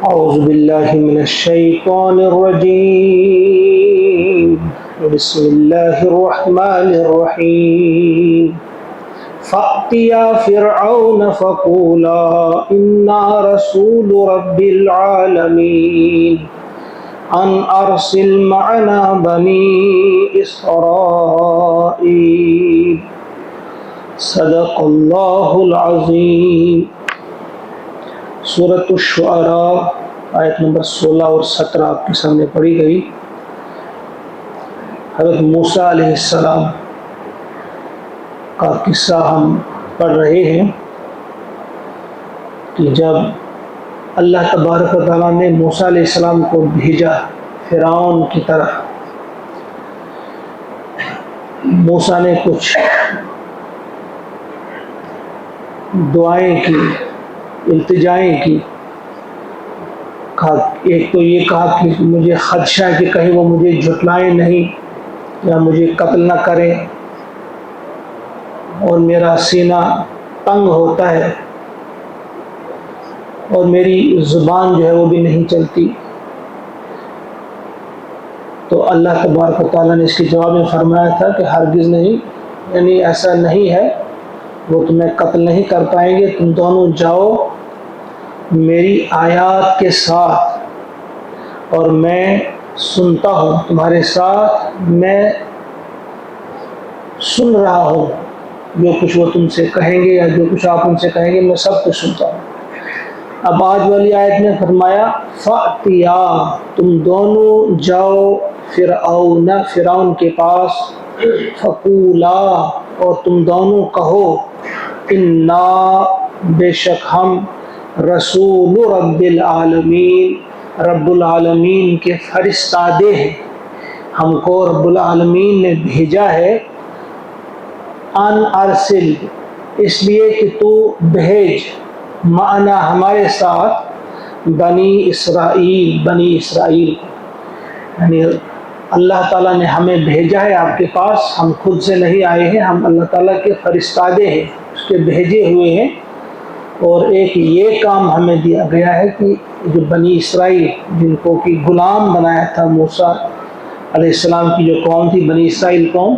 أعوذ بالله من الشيطان الرجيم. بسم الله الرحمن الرحيم. فأتيا فرعون فقولا إنا رسول رب العالمين أن أرسل معنا بني إسرائيل. صدق اللہ العظیم. سورۃ الشعراء آیت نمبر 16 اور 17 آپ کے سامنے پڑھی گئی. حضرت موسیٰ علیہ السلام کا قصہ ہم پڑھ رہے ہیں کہ جب اللہ تبارک و تعالیٰ نے موسیٰ علیہ السلام کو بھیجا فرعون کی طرف، موسیٰ نے کچھ دعائیں کی، التجائیں کی. ایک تو یہ کہا کہ مجھے خدشہ ہے کہ کہیں وہ مجھے جھٹلائیں نہیں یا مجھے قتل نہ کریں، اور میرا سینہ تنگ ہوتا ہے اور میری زبان جو ہے وہ بھی نہیں چلتی. تو اللہ تبارک و تعالیٰ نے اس کے جواب میں فرمایا تھا کہ ہرگز نہیں، یعنی ایسا نہیں ہے، وہ تمہیں قتل نہیں کر پائیں گے. تم دونوں جاؤ میری آیات کے ساتھ، اور میں سنتا ہوں تمہارے ساتھ، میں سن رہا ہوں جو کچھ وہ تم سے کہیں گے یا جو کچھ آپ ان سے کہیں گے، میں سب کچھ سنتا ہوں. اب آج والی آیت میں فرمایا فَأْتِيَا، تم دونوں جاؤ فرعون کے پاس، فَقُولَا، اور تم دونوں کہو، اِنَّا، بے شک ہم، رسول رب العالمین، رب العالمین کے فرستادے ہیں، ہم کو رب العالمین نے بھیجا ہے. ان ارسل، اس لیے کہ تو بھیج، معنا ہمارے ساتھ، بنی اسرائیل، بنی اسرائیل کو. یعنی اللہ تعالیٰ نے ہمیں بھیجا ہے آپ کے پاس، ہم خود سے نہیں آئے ہیں، ہم اللہ تعالیٰ کے فرستادے ہیں، اس کے بھیجے ہوئے ہیں. اور ایک یہ کام ہمیں دیا گیا ہے کہ جو بنی اسرائیل، جن کو کہ غلام بنایا تھا موسیٰ علیہ السلام کی جو قوم تھی، بنی اسرائیل قوم،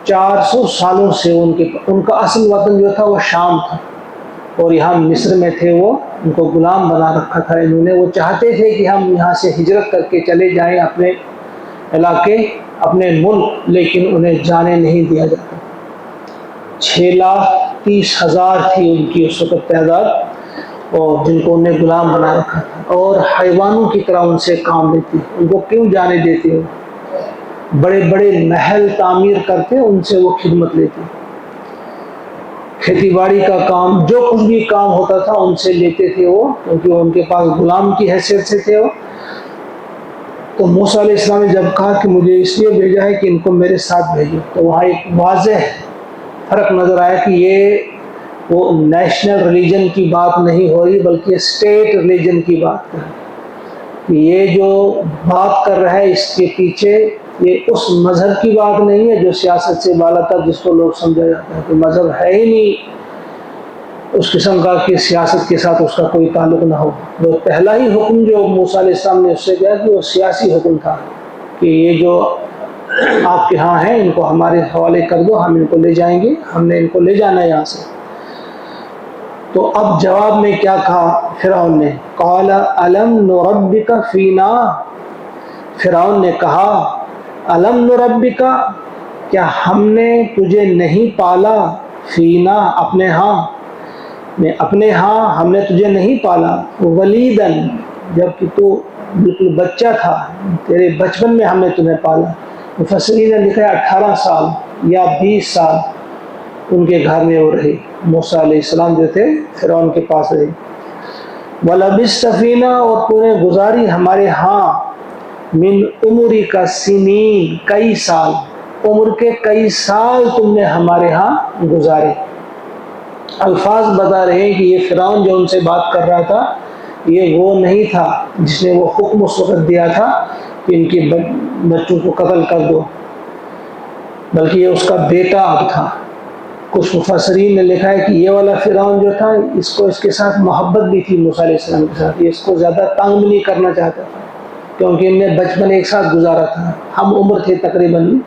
400 سالوں سے ان کا اصل وطن جو تھا وہ شام تھا، اور یہاں مصر میں تھے. وہ ان کو غلام بنا رکھا تھا انہوں نے. وہ چاہتے تھے کہ ہم یہاں سے ہجرت کر کے چلے جائیں اپنے علاقے، اپنے ملک، لیکن انہیں جانے نہیں دیا جاتا. 6,30,000 تھی ان کی اس وقت تعداد، اور جن کو انہیں غلام بنا رکھا تھا، اور حیوانوں کی طرح ان سے کام لیتے. ان کو کیوں جانے دیتے ہو؟ بڑے بڑے محل تعمیر کرتے، ان سے وہ خدمت لیتے. کھیتی باڑی کا کام، جو کچھ بھی کام ہوتا تھا ان سے لیتے تھے وہ، کیونکہ وہ ان کے پاس غلام کی حیثیت سے تھے وہ. تو موسیٰ علیہ السلام نے جب کہا کہ مجھے اس لیے بھیجا ہے کہ ان کو میرے ساتھ بھیجو، تو وہاں ایک واضح فرق نظر آیا کہ یہ وہ نیشنل ریلیجن کی بات نہیں ہو رہی، بلکہ اسٹیٹ ریلیجن کی بات کر رہا ہے. یہ جو بات کر رہا ہے اس کے پیچھے یہ اس مذہب کی بات نہیں ہے جو سیاست سے بالا تر، جس کو لوگ سمجھا جاتا ہے کہ مذہب ہے ہی نہیں اس قسم کا کہ سیاست کے ساتھ اس کا کوئی تعلق نہ ہو. وہ پہلا ہی حکم جو موسیٰ علیہ السلام نے اس سے کیا کہ وہ سیاسی حکم تھا کہ یہ جو آپ کے ہاں ہیں ان کو ہمارے حوالے کر دو، ہم ان کو لے جائیں گے، ہم نے ان کو لے جانا ہے یہاں سے. تو اب جواب میں کیا کہا فرعون نے؟ قال الم نربک فینا، فرعون نے کہا الم نربک، کیا ہم نے تجھے نہیں پالا، فینا، اپنے ہاں، اپنے ہاں ہم نے تجھے نہیں پالا، ولیدن، جب کہ تو بالکل بچہ تھا، تیرے بچپن میں ہم نے تمہیں پالا. مفسرین نے لکھا ہے 18 سال یا 20 سال ان کے گھر میں وہ رہے، موسیٰ علیہ السلام جو تھے فرعون کے پاس رہے. وَلَبِثْتَ فِينَا، اور تو نے گزاری ہمارے ہاں، من عمری کا سنین، کئی سال، عمر کے کئی سال تم نے ہمارے ہاں گزارے. الفاظ بتا رہے ہیں کہ یہ فرعون جو ان سے بات کر رہا تھا یہ وہ نہیں تھا جس نے وہ حکم اس وقت دیا تھا کہ ان کے بچوں کو قتل کر دو، بلکہ یہ اس کا بیٹا اب تھا. کچھ مفسرین نے لکھا ہے کہ یہ والا فرعون جو تھا اس کو اس کے ساتھ محبت بھی تھی موسیٰ علیہ السلام کے ساتھ، یہ اس کو زیادہ تنگ بھی نہیں کرنا چاہتا تھا کیونکہ ان نے بچپن ایک ساتھ گزارا تھا، ہم عمر تھے تقریباً۔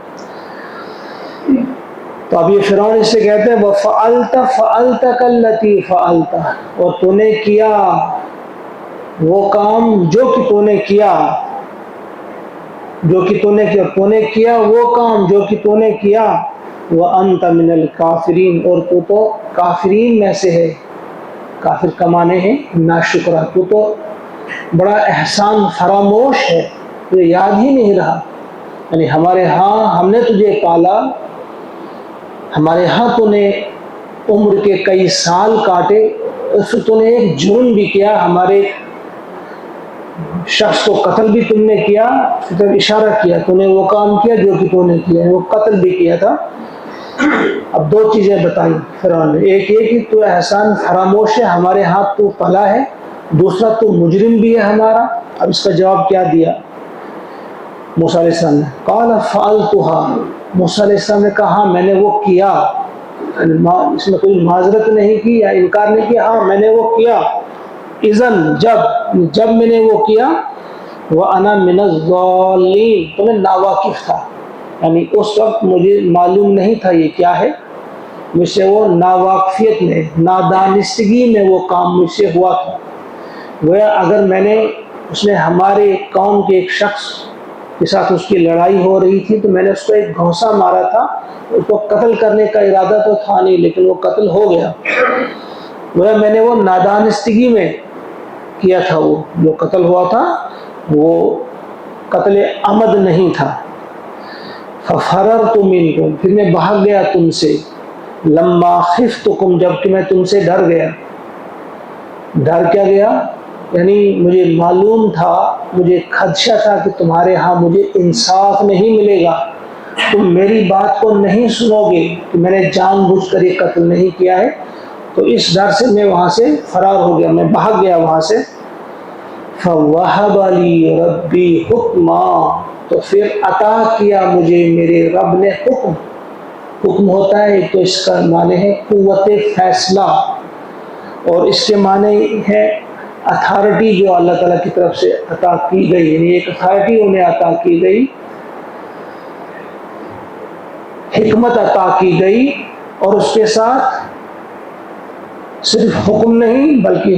تو اب یہ فرعون اس سے کہتے ہیں وَفَعَلْتَ فَعَلْتَكَ الَّتِي فَعَلْتَ، اور تو نے کیا وہ کام جو کہ تو نے کیا، جو کہ تو نے کیا، تو نے کیا وہ کام جو کہ تو نے کیا، وَأَنْتَ مِنَ الْكَافِرِينَ، اور تو کافرین میں سے ہے۔ کافر کا معنی ہے ناشکرہ، تو بڑا احسان فراموش ہے، تجھے یاد ہی نہیں رہا، یعنی ہمارے ہاں ہم نے تجھے پالا، ہمارے ہاں تو نے عمر کے کئی سال کاٹے، اس تو نے ایک جرم بھی کیا، ہمارے شخص کو قتل بھی تم نے کیا، پھر اشارہ کیا تو نے وہ کام کیا جو کہ تو نے کیا، وہ قتل بھی کیا تھا۔ اب دو چیزیں بتائیں فرعون نے، ایک یہ کہ تو احسان فراموش ہے، ہمارے ہاتھ تو پلا ہے، دوسرا تو مجرم بھی ہے ہمارا۔ اب اس کا جواب کیا دیا موسیٰ علیہ السلام نے؟ قال فعلتها، موسیٰ علیہ السلام نے کہا میں نے وہ کیا، اس میں کوئی معذرت نہیں کی یا انکار نہیں کیا، ہاں میں نے وہ کیا، اذن جب میں نے وہ کیا، وَأَنَا مِنَ الضَّالِّينَ تو میں ناواقف تھا، یعنی اس وقت مجھے معلوم نہیں تھا یہ کیا ہے، مجھ سے وہ ناواقفیت میں، نادانستگی میں وہ کام مجھ سے ہوا تھا۔ وہ اگر میں نے، اس نے ہمارے قوم کے ایک شخص کے ساتھ اس کی لڑائی ہو رہی تھی تو میں نے اس کو ایک گھونسا مارا تھا، اس کو قتل کرنے کا ارادہ تو تھا نہیں لیکن وہ قتل ہو گیا، وہ میں نے وہ نادانستگی میں کیا تھا، وہ جو قتل ہوا تھا وہ قتل عمد نہیں تھا۔ فَفَرَرْتُ مِنْكُمْ پھر میں بھاگ گیا تم سے، لَمَّا خِفْتُكُمْ جب کہ میں تم سے ڈر گیا۔ ڈر کیا گیا؟ یعنی مجھے معلوم تھا، مجھے خدشہ تھا کہ تمہارے ہاں مجھے انصاف نہیں ملے گا، تم میری بات کو نہیں سنو گے کہ میں نے جان بوجھ کر یہ قتل نہیں کیا ہے، تو اس ڈر سے میں وہاں سے فرار ہو گیا، میں بھاگ گیا وہاں سے۔ فَوَهَبَ لِي رَبِّي حُکْمًا تو پھر عطا کیا مجھے میرے رب نے حکم۔ حکم ہوتا ہے تو اس کا معنی ہے قوت فیصلہ، اور اس کے معنی ہے اتھارٹی جو اللہ تعالیٰ کی طرف سے عطا کی گئی، یعنی ایک اتھارٹی انہیں عطا کی گئی، حکمت عطا کی گئی، اور اس کے ساتھ صرف حکم نہیں بلکہ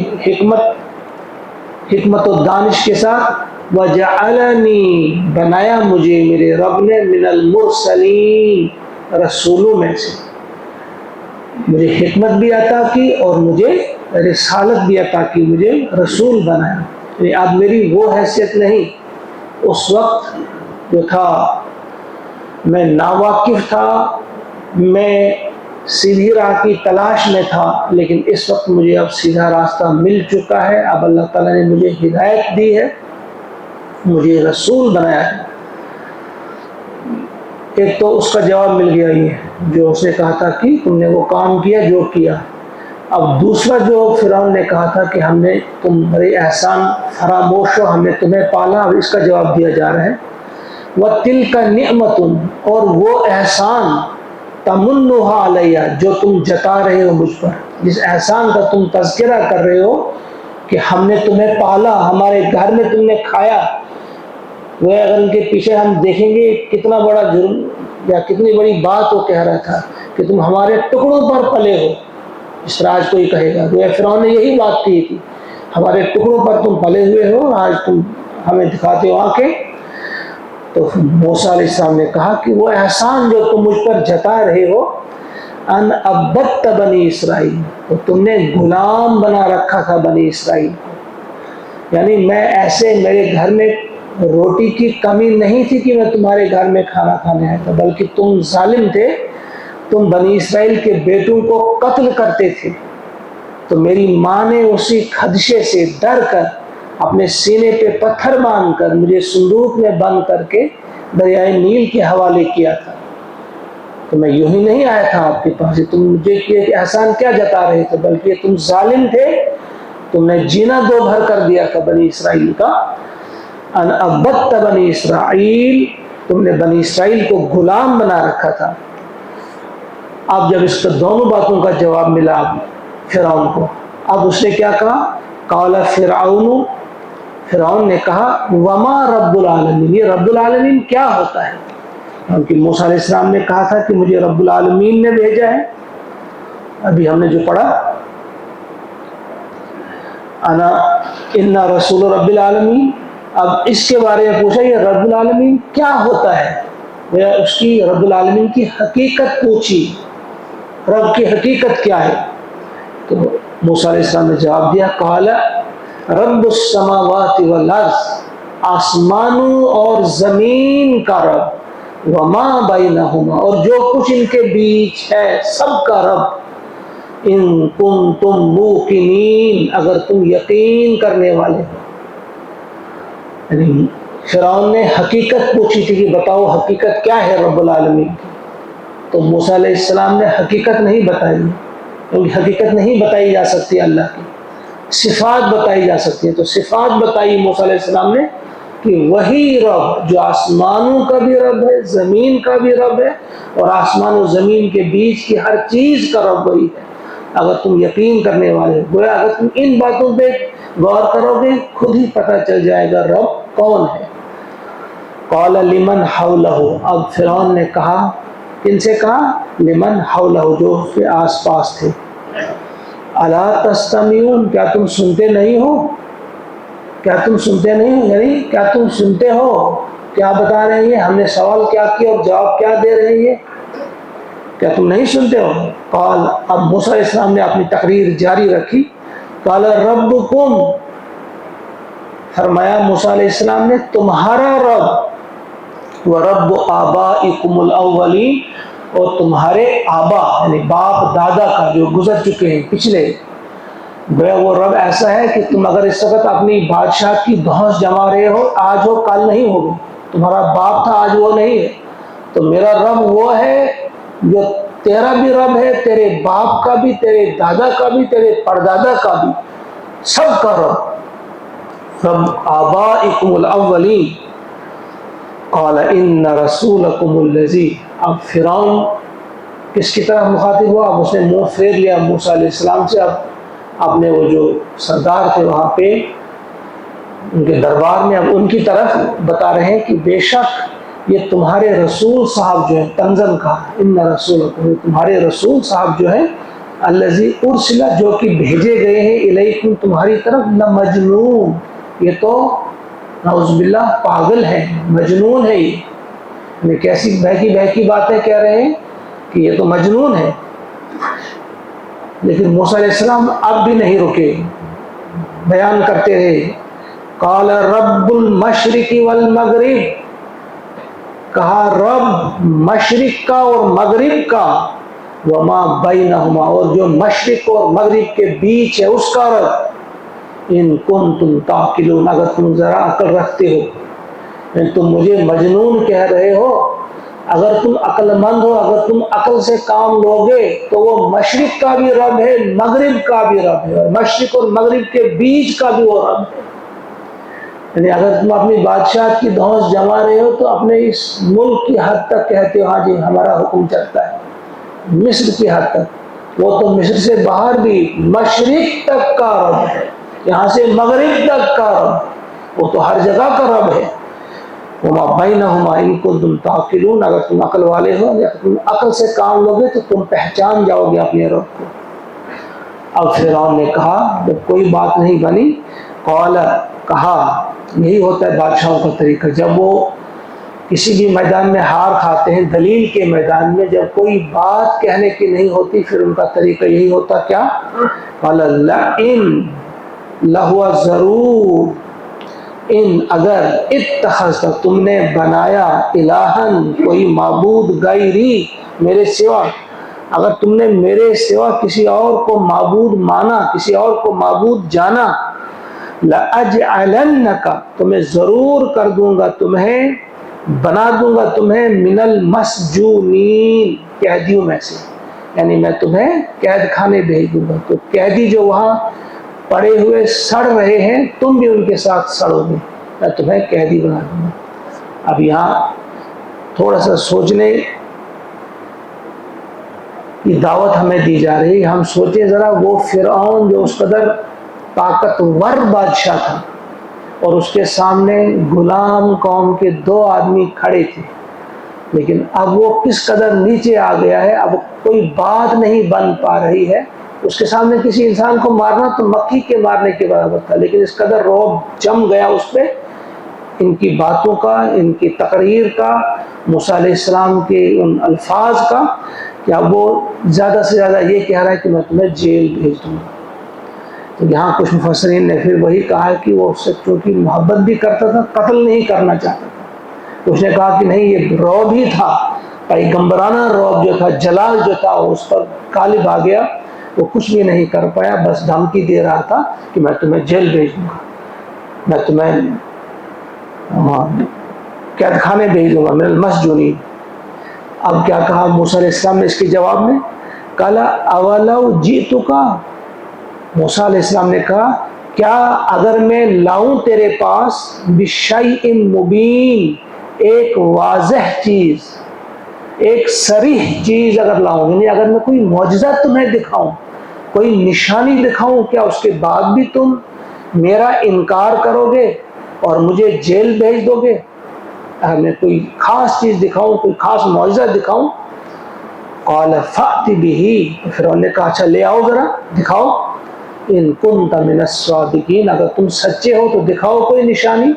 حکمت و دانش کے ساتھ وَجَعَلَنِي بنایا مجھے میرے رب نے من المرسلین رسولوں میں سے، مجھے حکمت بھی عطا کی اور مجھے رسالت بھی عطا کی، مجھے رسول بنایا، یعنی اب میری وہ حیثیت نہیں، اس وقت جو تھا میں ناواقف تھا، میں سیدھی راہ کی تلاش میں تھا، لیکن اس وقت مجھے اب سیدھا راستہ مل چکا ہے، اب اللہ تعالیٰ نے مجھے ہدایت دی ہے، مجھے رسول بنایا ہے۔ ایک تو اس کا جواب مل گیا یہ جو اس نے کہا تھا کہ تم نے وہ کام کیا جو کیا۔ اب دوسرا جو فرعون نے کہا تھا کہ ہم نے تم بڑے احسان فراموش ہو، ہم نے تمہیں پالا، اب اس کا جواب دیا جا رہا ہے وَتِلْكَ نِعْمَةٌ اور وہ احسان تمنها علیہ جو تم جتا رہے ہو مجھ پر، جس احسان کا تم تذکرہ کر رہے ہو کہ ہم نے تمہیں پالا، ہمارے گھر میں تم نے کھایا، وہ اگر ان کے پیچھے ہم دیکھیں گے کتنا بڑا جرم یا کتنی بڑی بات وہ کہہ رہا تھا کہ تم ہمارے ٹکڑوں پر پلے ہو، اس طرح آج کوئی کہے گا، وہ فرعون نے یہی بات کی تھی، ہمارے ٹکڑوں پر تم پلے ہوئے ہو، آج تم ہمیں دکھاتے ہو آنکھیں۔ تو موسیٰ علیہ السلام نے کہا کہ وہ احسان جو تم مجھ پر جتا رہے ہو، ان عبدت بنی اسرائیل، تو تم نے غلام بنا رکھا تھا بنی اسرائیل کو، یعنی میں ایسے میرے گھر میں روٹی کی کمی نہیں تھی کہ میں تمہارے گھر میں کھانا کھانے آیا تھا، بلکہ تم ظالم تھے، تم بنی اسرائیل کے بیٹوں کو قتل کرتے تھے، تو میری ماں نے اسی خدشے سے ڈر کر اپنے سینے پہ پتھر باندھ کر مجھے صندوق میں بند کر کے دریائے نیل کے حوالے کیا تھا، تو میں یوں ہی نہیں آیا تھا آپ کے پاس، تم مجھے احسان کیا جتا رہے تھے، بلکہ تم ظالم تھے، تم نے جینا دو بھر کر دیا تھا بنی اسرائیل کا، ان عبدت بنی اسرائیل، تم نے بنی اسرائیل کو غلام بنا رکھا تھا۔ اب جب اس کو دونوں باتوں کا جواب ملا فرعون کو، اب اس نے کیا کہا؟ قال فرعون، فرعون نے کہا وما رب العالمین، یہ رب العالمین کیا ہوتا ہے؟ کیونکہ موسیٰ علیہ السلام نے کہا تھا کہ مجھے رب العالمین نے بھیجا ہے، ابھی ہم نے جو پڑھا انا ان رسول رب العالمین، اب اس کے بارے میں پوچھا یہ رب العالمین کیا ہوتا ہے، اس کی رب العالمین کی حقیقت پوچھی، رب کی حقیقت کیا ہے؟ تو موسیٰ علیہ السلام نے جواب دیا قال رب السماوات والارض، آسمانوں اور زمین کا رب، وما بینہما، اور جو کچھ ان کے بیچ ہے سب کا رب، ان کنتم موقنین، اگر تم یقین کرنے والے ہو۔ یعنی فرعون نے حقیقت پوچھی تھی کہ بتاؤ حقیقت کیا ہے رب العالمین کی، تو موسیٰ علیہ السلام نے حقیقت نہیں بتائی، کیونکہ حقیقت نہیں بتائی جا سکتی اللہ کی، صفات بتائی جا سکتی ہے، تو صفات بتائی موسیٰ علیہ السلام نے کہ وہی رب جو آسمانوں کا بھی رب ہے، زمین کا بھی رب ہے، اور آسمان و زمین کے بیچ کی ہر چیز کا رب وہی ہے، اگر تم یقین کرنے والے ہو۔ گویا اگر تم ان باتوں پہ غور کرو گے خود ہی پتہ چل جائے گا رب کون ہے۔ قال لمن حولہ، اب فرعون نے کہا، کن سے کہا؟ لمن حولہ، جو اس کے آس پاس تھے، الا تستمعون، کیا تم سنتے نہیں ہو؟ کیا تم سنتے نہیں ہو؟ یعنی کیا تم سنتے ہو کیا بتا رہے ہیں؟ ہم نے سوال کیا کیا اور جواب کیا دے رہے ہیں؟ کیا تم نہیں سنتے ہو؟ قال، اب موسیٰ علیہ السلام نے اپنی تقریر جاری رکھی، قال ربکم، فرمایا موسیٰ علیہ السلام نے تمہارا رب، ورب آبائکم الاولین، اور تمہارے آبا یعنی باپ دادا کا جو گزر چکے ہیں پچھلے، وہ رب ایسا ہے کہ تم اگر اس وقت اپنی بادشاہ کی دھوس جما رہے ہو، آج ہو کل نہیں ہوگی، تمہارا باپ تھا آج وہ نہیں ہے، تو میرا رب وہ ہے جو تیرا بھی رب ہے، تیرے باپ کا بھی، تیرے دادا کا بھی، تیرے پردادا کا بھی، سب کا رب، رب آبائکم الاولین۔ قال ان رسولکم الذی، اب فرعون کس کی طرف مخاطب ہوا؟ اب اس نے منہ پھیر لیا موسیٰ علیہ السلام سے، اب اپنے وہ جو سردار تھے وہاں پہ ان کے دربار میں، اب ان کی طرف بتا رہے ہیں کہ بے شک یہ تمہارے رسول صاحب جو ہیں، تنزل کا ان رسولکم، تمہارے رسول صاحب جو ہیں، الذی ارسل، جو کہ بھیجے گئے ہیں، الیکم، تمہاری طرف، لمجنون، یہ تو نعوذ باللہ پاگل ہے، مجنون ہے، یہ کیسی بہکی باتیں کہہ رہے ہیں کہ یہ تو مجنون ہے۔ لیکن موسیٰ علیہ السلام اب بھی نہیں رکے، بیان کرتے رہے، قال رب المشرق والمغرب، کہا رب مشرق کا اور مغرب کا، وما بینہما، اور جو مشرق اور مغرب کے بیچ ہے اس کا رب، ان کنتم تعقلون، اگر تم ذرا عقل رکھتے ہو، تم مجھے مجنون کہہ رہے ہو، اگر تم عقل مند ہو، اگر تم عقل سے کام لوگے تو وہ مشرق کا بھی رب ہے، مغرب کا بھی رب ہے، اور مشرق اور مغرب کے بیچ کا بھی وہ رب ہے۔ یعنی اگر تم اپنی بادشاہ کی دھوس جما رہے ہو تو اپنے اس ملک کی حد تک کہتے ہو ہاں جی ہمارا حکم چلتا ہے، مصر کی حد تک، وہ تو مصر سے باہر بھی مشرق تک کا رب ہے، یہاں سے مغرب تک کا رب، وہ تو ہر جگہ کا رب ہے۔ وما بینہما ان کنتم تعقلون، اگر تم عقل والے ہو، اگر تم عقل سے کام لوگے تو تم پہچان جاؤ گے اپنے رب کو۔ اب فرعون نے کہا جب کوئی بات نہیں بنی، قال، کہا، یہی ہوتا ہے بادشاہوں کا طریقہ، جب وہ کسی بھی میدان میں ہار کھاتے ہیں، دلیل کے میدان میں جب کوئی بات کہنے کی نہیں ہوتی، پھر ان کا طریقہ یہی ہوتا کیا؟ قال لئن، لہو ضرور، ان اگر، اتخذت، تم نے بنایا، الہن، کوئی معبود، غیری، میرے سوا، اگر تم نے میرے سوا کسی اور کو معبود مانا، کسی اور کو معبود جانا، لَأَجْعَلَنَّكَ، تو میں ضرور کر دوں گا تمہیں، بنا دوں گا تمہیں، من المسجونین، قیدیوں میں سے، یعنی میں تمہیں قید خانے بھیج دوں گا، تو قیدی جو وہاں پڑے ہوئے سڑ رہے ہیں تم بھی ان کے ساتھ سڑو گے، میں تمہیں قیدی بنا دوں گا۔ اب یہاں تھوڑا سا سوچنے کی دعوت ہمیں دی جا رہی ہے. ہم سوچیں ذرا وہ فرعون جو اس قدر طاقتور بادشاہ تھا اور اس کے سامنے غلام قوم کے 2 آدمی کھڑے تھے، لیکن اب وہ کس قدر نیچے آ گیا ہے، اب کوئی بات نہیں بن پا رہی ہے. اس کے سامنے کسی انسان کو مارنا تو مکھی کے مارنے کے برابر تھا، لیکن اس قدر رعب جم گیا اس پہ ان کی باتوں کا، ان کی تقریر کا، موسیٰ علیہ السلام کے ان الفاظ کا، کہ اب وہ زیادہ سے زیادہ یہ کہہ رہا ہے کہ میں تمہیں جیل بھیج دوں گا. تو یہاں کچھ مفسرین نے پھر وہی کہا ہے کہ وہ اس سے چونکہ محبت بھی کرتا تھا، قتل نہیں کرنا چاہتا تھا. اس نے کہا کہ نہیں، یہ رعب ہی تھا، پیغمبرانہ رعب جو تھا، جلال جو تھا اس پر غالب آ گیا. وہ کچھ بھی نہیں کر پایا، بس دھمکی دے رہا تھا کہ میں تمہیں جیل بھیج دوں گا، میں تمہیں قید خانے بھیج دوں گا، من المسجونین. اب کیا کہا موسیٰ علیہ السلام نے اس کے جواب میں؟ قالا اولو جئتک، موسیٰ علیہ السلام نے کہا کیا اگر میں لاؤں تیرے پاس بشیء مبین، ایک واضح چیز، ایک صریح چیز اگر لاؤں، یعنی اگر میں کوئی معجزہ تمہیں دکھاؤں، کوئی نشانی دکھاؤں، کیا اس کے بعد بھی تم میرا انکار کرو گے اور مجھے جیل بھیج دو گے؟ اگر میں کوئی خاص چیز دکھاؤں، کوئی خاص معجزہ دکھاؤں. قال فأت بہ، فرعون نے کہا اچھا لے آؤ ذرا دکھاؤ. ان کنت من الصادقین، اگر تم سچے ہو تو دکھاؤ کوئی نشانی.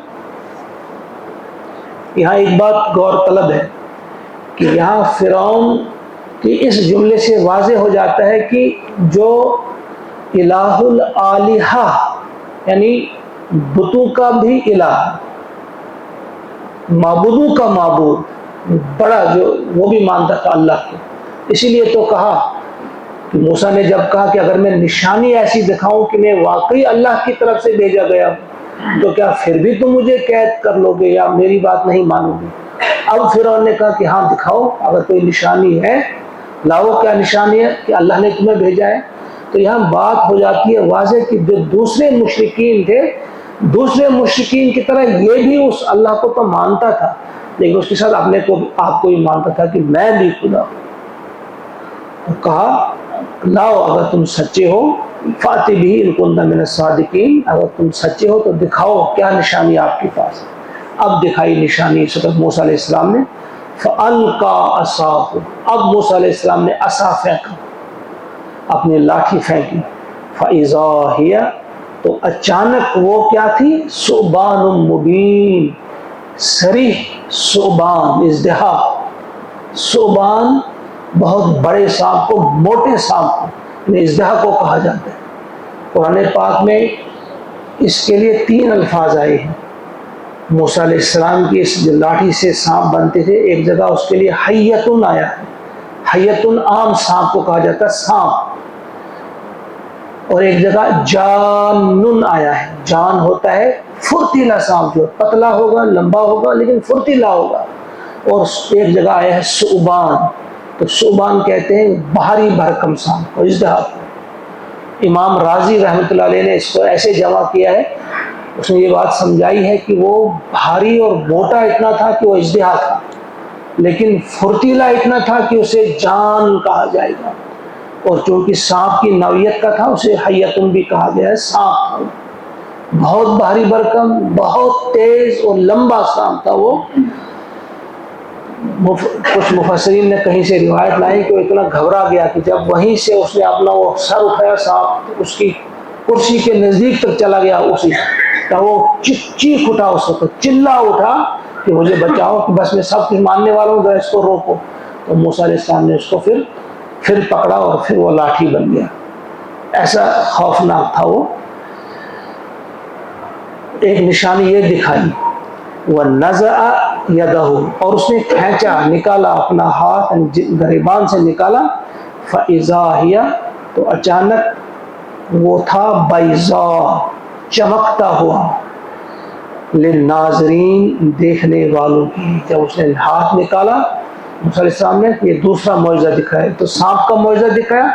یہاں ایک بات غور طلب ہے کہ یہاں فرعون کی اس جملے سے واضح ہو جاتا ہے کہ جو الہ الالہہ یعنی بتوں کا بھی الہ، معبودوں کا معبود، بڑا جو وہ بھی مانتا تھا اللہ کو. اسی لیے تو کہا کہ موسیٰ نے جب کہا کہ اگر میں نشانی ایسی دکھاؤں کہ میں واقعی اللہ کی طرف سے بھیجا گیا ہوں تو کیا پھر بھی تم مجھے قید کر لو گے یا میری بات نہیں مانو گے؟ اب فرعون نے کہا کہ ہاں دکھاؤ، اگر کوئی نشانی ہے لاؤ. کیا نشانی ہے؟ کہ اللہ نے تمہیں بھیجا ہے. تو یہاں بات ہو جاتی ہے واضح کہ جو دوسرے مشرکین تھے، دوسرے مشرکین کی طرح یہ بھی اس اللہ کو تو مانتا تھا، لیکن اس کے ساتھ اپنے کو آپ کو ہی مانتا تھا کہ میں بھی خدا ہوں. کہا لاؤ اگر تم سچے ہو، فأت بہ ان کنت من الصادقین، اگر تم سچے ہو تو دکھاؤ کیا نشانی آپ کے پاس. اب دکھائی نشانی اس وقت موسیٰ علیہ السلام نے. فألقى عصاه، اب موسیٰ علیہ السلام نے عصا پھینکا، اپنی لاٹھی پھینکی. فإذا ہی، تو اچانک وہ کیا تھی؟ ثعبان مبین، صریح ثعبان، ازدہا. ثعبان بہت بڑے سانپ کو، موٹے سانپ کو، ازدہا کو کہا جاتا ہے. قرآن پاک میں اس کے لیے 3 الفاظ آئے ہیں. موسیٰ علیہ السلام کی اس لاٹھی سے سانپ بنتے تھے، ایک جگہ اس کے لیے حیتن آیا ہے، حیتن عام سانپ کو کہا جاتا ہے، سانپ. اور ایک جگہ جانن آیا ہے، جان ہوتا ہے پھرتیلا سانپ، جو پتلا ہوگا لمبا ہوگا لیکن پھرتیلا ہوگا. اور ایک جگہ آیا ہے ثعبان، تو ثعبان کہتے ہیں بھاری بھرکم سانپ کو، ازدہا کو. امام رازی رحمۃ اللہ علیہ نے اس کو ایسے جمع کیا ہے، اس نے یہ بات سمجھائی ہے کہ وہ بھاری اور موٹا اتنا تھا کہ وہ ازدہا تھا، لیکن پھرتیلا اتنا تھا کہ اسے جان کہا جائے گا. اور چونکہ سانپ کی نوعیت کا تھا اسے حیتن بھی کہا گیا ہے، سانپ تھا. بہت بھاری بھرکم، بہت تیز اور لمبا سانپ تھا وہ. کچھ مفسرین نے کہیں سے روایت لائی کہ وہ اتنا گھبرا گیا کہ جب وہیں سے اس نے اپنا وہ سر اٹھایا، سانپ اس کی کرسی کے نزدیک تک چلا گیا، اسی کا وہ چیخ اٹھا، اس وقت چلا اٹھا کہ مجھے بچاؤ، کہ بس میں سب کچھ ماننے والا ہوں، ذرا اس کو روکو. تو موسیٰ علیہ السلام نے اس کو پھر پکڑا اور پھر وہ لاٹھی بن گیا. ایسا خوفناک تھا وہ. ایک نشانی یہ دکھائی. وَنَزَعَ يَدَهُ، اور اس نے کھینچا، نکالا اپنا ہاتھ، گریبان سے نکالا. فَإِذَا هِيَ، تو اچانک وہ تھا بیضاء، چمکتا ہوا، للناظرین، دیکھنے والوں کی. جب اس نے ہاتھ نکالا موسیٰ علیہ السلام نے، یہ دوسرا معجزہ دکھایا. تو سانپ کا معجزہ دکھایا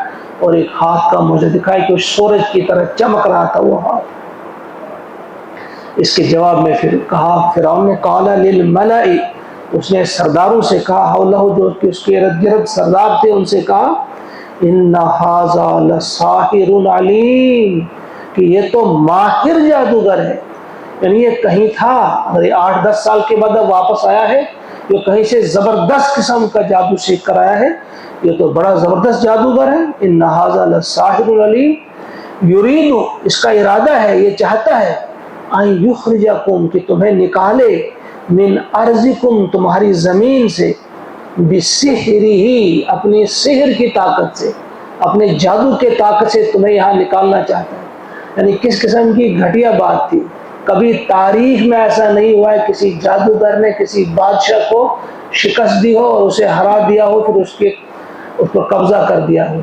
اور ایک ہاتھ کا معجزہ دکھایا کہ سورج کی طرح چمک رہا تھا وہ ہاتھ. اس کے جواب میں پھر کہا فرعون نے، قال للملأ، اس نے سرداروں سے کہا، حولہ، جو کہ اس کے ارد گرد سردار تھے، ان سے کہا ان ھذا لساحر علیم، کہ یہ تو ماہر جادوگر ہے. یعنی یہ کہیں تھا، اگر یہ 8-10 سال کے بعد اب واپس آیا ہے، یہ کہیں سے زبردست قسم کا جادو سیکھ کر آیا ہے، یہ تو بڑا زبردست جادوگر ہے. ان ھذا لساحر علیم یرید، اس کا ارادہ ہے، یہ چاہتا ہے، ان یخرجکم، کہ تمہیں نکالے، من ارضکم، تمہاری زمین سے، بسحرہ، اپنی سحر کی طاقت سے، اپنے جادو کے طاقت سے تمہیں یہاں نکالنا چاہتا ہے. یعنی کس قسم کی گھٹیا بات تھی. کبھی تاریخ میں ایسا نہیں ہوا ہے کسی جادوگر نے کسی بادشاہ کو شکست دی ہو اور اسے ہرا دیا ہو، پھر اس کو قبضہ کر دیا ہو.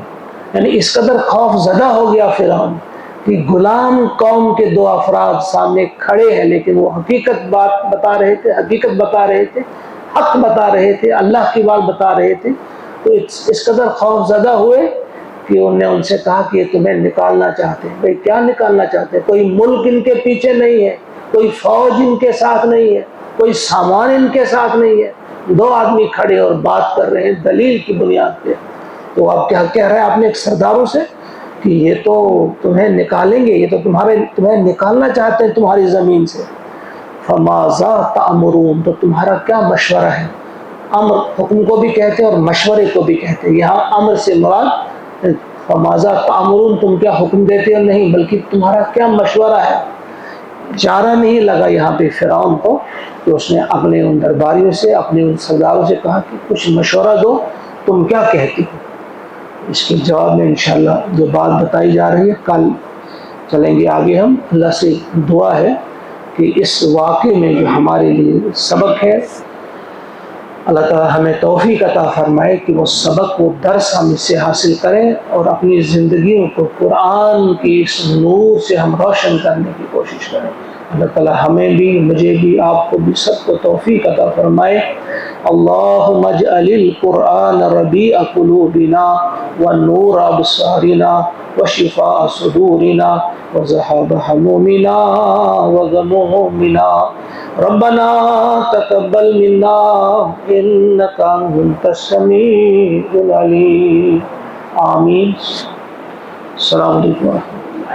یعنی اس قدر خوف زدہ ہو گیا فرعون کہ غلام قوم کے 2 افراد سامنے کھڑے ہیں، لیکن وہ حقیقت بات بتا رہے تھے، حقیقت بتا رہے تھے، حق بتا رہے تھے، اللہ کی بات بتا رہے تھے. تو اس قدر خوف زدہ ہوئے کہ انہوں نے ان سے کہا کہ یہ تمہیں نکالنا چاہتے ہیں. بھئی کیا نکالنا چاہتے ہیں؟ کوئی ملک ان کے پیچھے نہیں ہے، کوئی فوج ان کے ساتھ نہیں ہے، کوئی سامان ان کے ساتھ نہیں ہے. 2 آدمی کھڑے اور بات کر رہے ہیں دلیل کی بنیاد پہ. تو آپ کیا کہہ رہے ہیں اپنے ایک سرداروں سے کہ یہ تو تمہیں نکالیں گے، یہ تو تمہیں نکالنا چاہتے ہیں تمہاری زمین سے. فماذا تأمرون، تو تمہارا کیا مشورہ ہے؟ امر حکم کو بھی کہتے ہیں اور مشورے کو بھی کہتے ہیں. یہاں امر سے مراد فماذا تأمرون، تم کیا حکم دیتے ہو نہیں، بلکہ تمہارا کیا مشورہ ہے. چارہ نہیں لگا یہاں پہ فرعون کو کہ اس نے اپنے ان درباریوں سے، اپنے ان سرداروں سے کہا کہ کچھ مشورہ دو، تم کیا کہتی ہو. اس کے جواب میں انشاءاللہ جو بات بتائی جا رہی ہے کل چلیں گے آگے. ہم اللہ سے دعا ہے کہ اس واقعے میں جو ہمارے لیے سبق ہے، اللہ تعالی ہمیں توفیق عطا فرمائے کہ وہ سبق، وہ درس ہم اس سے حاصل کریں اور اپنی زندگیوں کو قرآن کی اس نور سے ہم روشن کرنے کی کوشش کریں. اللہ تعالی ہمیں بھی، مجھے بھی، آپ کو بھی، سب کو توفیق عطا فرمائے. اللہم اجعل القرآن ربیع قلوبنا ونور ابصارنا وشفاء صدورنا وذهاب همومنا وغمومنا. ربنا تقبل منا انك انت السميع العليم. آمین. السلام علیکم ورحمۃ اللہ.